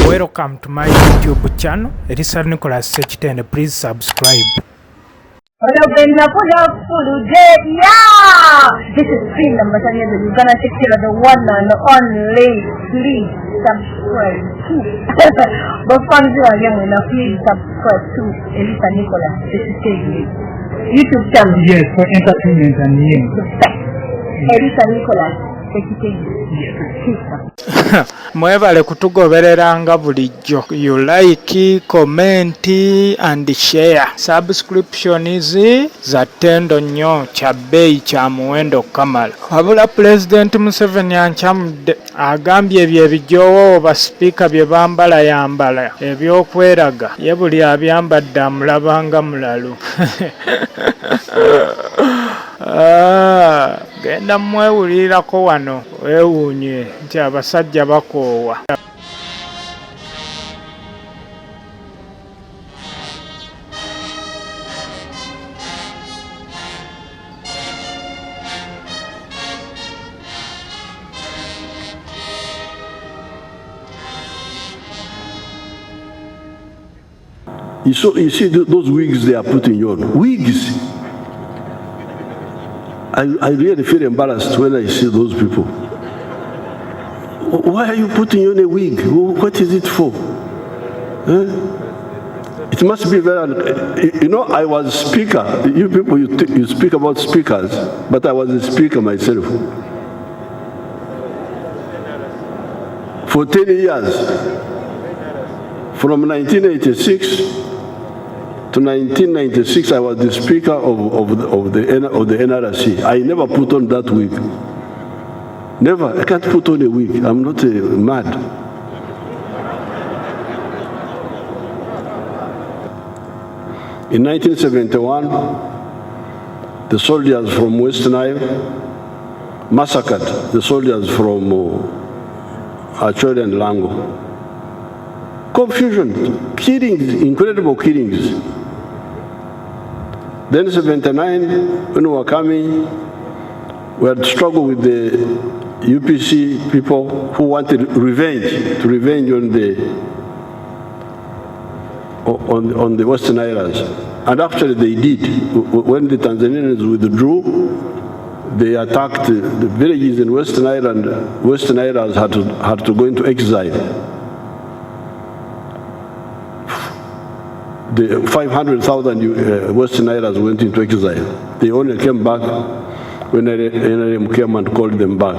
Welcome to my YouTube channel. Elisa Nicholas Sekitende. Please subscribe. This is Queen number 10 years. You're gonna take care of the one and only. Please subscribe to. But fans you again, please subscribe to Elisa Nicholas Sekitende YouTube channel. Yes, for entertainment and news. Elisa Nicholas Sekitende. Mwebale kutugobereranga bulijjo. You like, comment and share. Subscriptions za ttendo nnyo, kya bbeeyi kya muwendo kamala. Wabula President Museveni anchamudde agambye ebyo ebijoowo basipiika bye bambala yambala ebyokweraga ye buli abyambadde amulabanga mulalu. Genda mwewulirako wano weewuunye nti abasajja bakoowa. You see those wigs they are putting on. Wigs. I really feel embarrassed when I see those people. Why are you putting on a wig? What is it for? It must be very... You know, I was a speaker. You people, you speak about speakers, but I was a speaker myself. For 10 years, from 1986 to 1996, I was the speaker of the NRC. I never put on that wig. Never. I can't put on a wig. I'm not mad. In 1971, the soldiers from West Nile massacred the soldiers from Acholi and Lango. Confusion, killings, incredible killings. Then in 1979, when we were coming, we had struggled with the UPC people who wanted revenge, to revenge on the Western Islands. And actually they did. When the Tanzanians withdrew, they attacked the villages in Western Island. Western Islands had to go into exile. The 500,000 Western Islands went into exile. They only came back when NRM came and called them back.